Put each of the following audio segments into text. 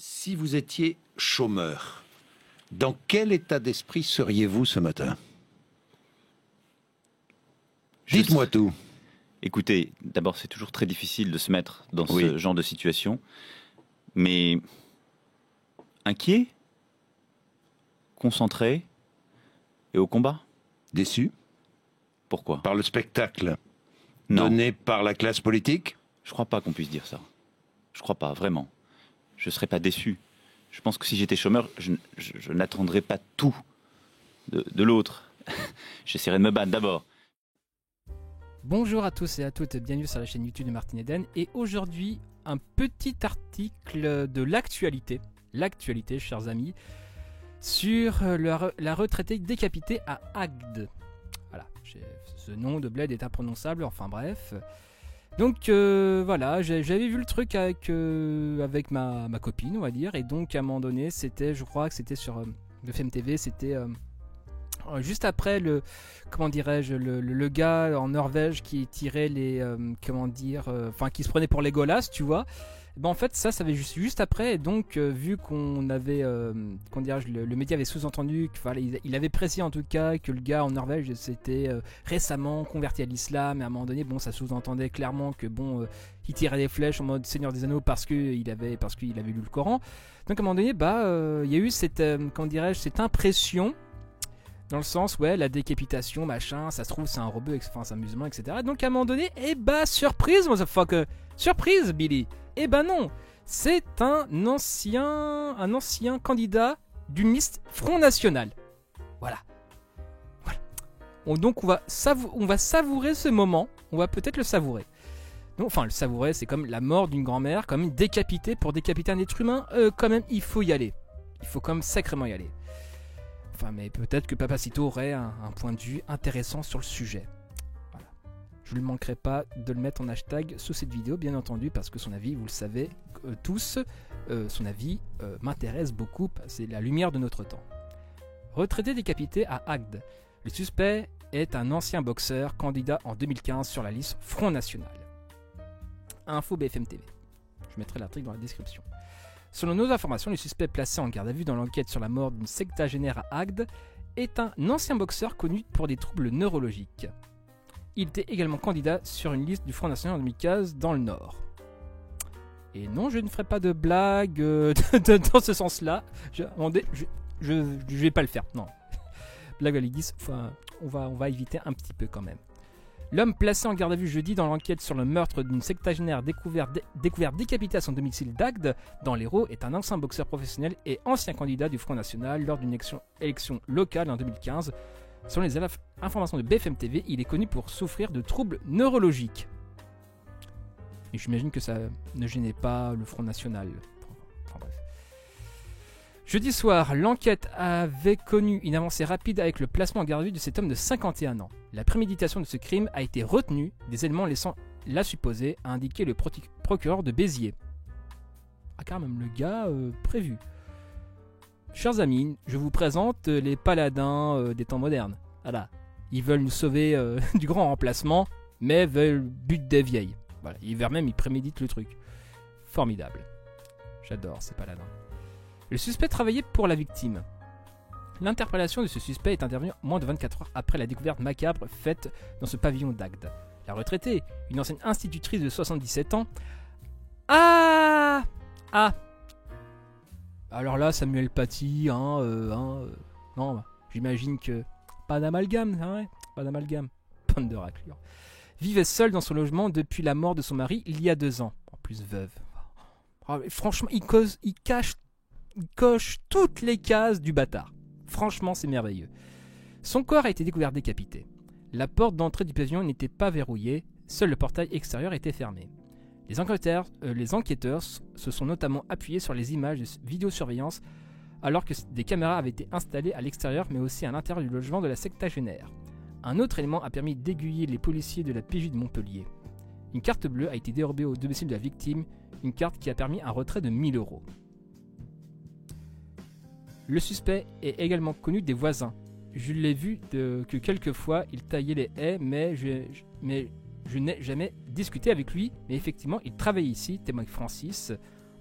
Si vous étiez chômeur, dans quel état d'esprit seriez-vous ce matin? Dites-moi tout. Écoutez, d'abord c'est toujours très difficile de se mettre dans ce genre de situation, mais inquiet, concentré et au combat. Déçu? Pourquoi? Par le spectacle Non. donné par la classe politique? Je crois pas qu'on puisse dire ça. Je crois pas, vraiment. Je serais pas déçu. Je pense que si j'étais chômeur, je n'attendrais pas tout de l'autre. J'essaierais de me battre d'abord. Bonjour à tous et à toutes, bienvenue sur la chaîne YouTube de Martin Eden. Et aujourd'hui, un petit article de l'actualité, chers amis, sur la retraitée décapitée à Agde. Voilà, ce nom de bled est imprononçable, enfin bref. Donc voilà, j'avais vu le truc avec ma copine, on va dire, et donc à un moment donné, c'était, je crois que c'était sur BFM TV, c'était juste après le gars en Norvège qui tirait les, qui se prenait pour Legolas, tu vois. Ben en fait ça avait juste après, et donc vu qu'on avait le média avait sous-entendu il avait précisé en tout cas que le gars en Norvège s'était récemment converti à l'islam, et à un moment donné ça sous-entendait clairement que il tirait des flèches en mode Seigneur des Anneaux parce qu'il avait lu le Coran. Donc à un moment donné il y a eu cette impression dans le sens la décapitation machin, ça se trouve c'est un robot, enfin c'est un musulman, etc. Donc à un moment donné, surprise motherfucker, surprise Billy. Non, c'est un ancien candidat d'une liste Front National. Voilà. Donc on va savourer ce moment. On va peut-être le savourer. Donc, enfin, le savourer, c'est comme la mort d'une grand-mère, comme décapité pour décapiter un être humain. Quand même, il faut y aller. Il faut quand même sacrément y aller. Enfin, mais peut-être que Papacito aurait un point de vue intéressant sur le sujet. Je ne manquerai pas de le mettre en hashtag sous cette vidéo, bien entendu, parce que son avis, vous le savez tous, son avis m'intéresse beaucoup, c'est la lumière de notre temps. Retraité décapité à Agde. Le suspect est un ancien boxeur, candidat en 2015 sur la liste Front National. Info BFM TV. Je mettrai l'article dans la description. Selon nos informations, le suspect placé en garde à vue dans l'enquête sur la mort d'une septagénaire à Agde est un ancien boxeur connu pour des troubles neurologiques. Il était également candidat sur une liste du Front National en 2015 dans le Nord. Et non, je ne ferai pas de blague dans ce sens-là. Je vais pas le faire, non. Blague à l'église, on va éviter un petit peu quand même. L'homme placé en garde à vue jeudi dans l'enquête sur le meurtre d'une septagénaire découvert décapité à son domicile d'Agde, dans l'Hérault, est un ancien boxeur professionnel et ancien candidat du Front National lors d'une élection locale en 2015. Selon les informations de BFM TV, il est connu pour souffrir de troubles neurologiques. Et j'imagine que ça ne gênait pas le Front National. Enfin, bref. Jeudi soir, l'enquête avait connu une avancée rapide avec le placement en garde à vue de cet homme de 51 ans. La préméditation de ce crime a été retenue, des éléments laissant la supposer, a indiqué le procureur de Béziers. Ah, quand même, le gars prévu. Chers amis, je vous présente les paladins des temps modernes. Voilà. Ils veulent nous sauver du grand remplacement, mais veulent but des vieilles. Voilà. Ils préméditent le truc. Formidable. J'adore ces paladins. Le suspect travaillait pour la victime. L'interpellation de ce suspect est intervenue moins de 24 heures après la découverte macabre faite dans ce pavillon d'Agde. La retraitée, une ancienne institutrice de 77 ans... Alors là, Samuel Paty, non, j'imagine que... Pas d'amalgame, hein, pas d'amalgame. Bande de raclure. Vivait seule dans son logement depuis la mort de son mari il y a 2 ans. En plus, veuve. Franchement, il coche toutes les cases du bâtard. Franchement, c'est merveilleux. Son corps a été découvert décapité. La porte d'entrée du pavillon n'était pas verrouillée, seul le portail extérieur était fermé. Les enquêteurs se sont notamment appuyés sur les images de vidéosurveillance alors que des caméras avaient été installées à l'extérieur mais aussi à l'intérieur du logement de la septagénaire. Un autre élément a permis d'aiguiller les policiers de la PJ de Montpellier. Une carte bleue a été dérobée au domicile de la victime, une carte qui a permis un retrait de 1 000 €. Le suspect est également connu des voisins. Je l'ai vu que quelquefois il taillait les haies, mais je n'ai jamais discuté avec lui, mais effectivement il travaille ici, témoigne Francis.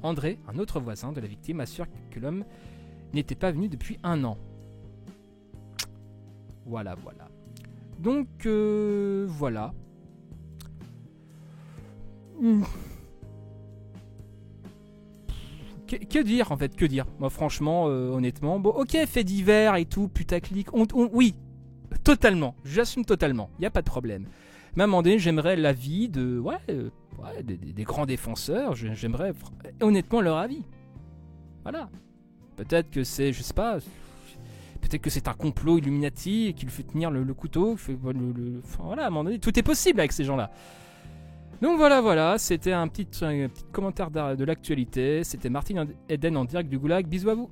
André, un autre voisin de la victime, assure que l'homme n'était pas venu depuis 1 an. Voilà. Donc, voilà. Que dire en fait, que dire? Moi franchement, honnêtement, bon ok, fait divers et tout, putaclic, oui, totalement, j'assume totalement, y a pas de problème. Mais à un moment donné, j'aimerais l'avis de, des grands défenseurs, j'aimerais honnêtement leur avis. Voilà. Peut-être que c'est, je sais pas, peut-être que c'est un complot Illuminati qui lui fait tenir le couteau, enfin voilà, à un moment donné, tout est possible avec ces gens-là. Donc voilà, c'était un petit commentaire de l'actualité. C'était Martin Eden en direct du Goulag. Bisous à vous.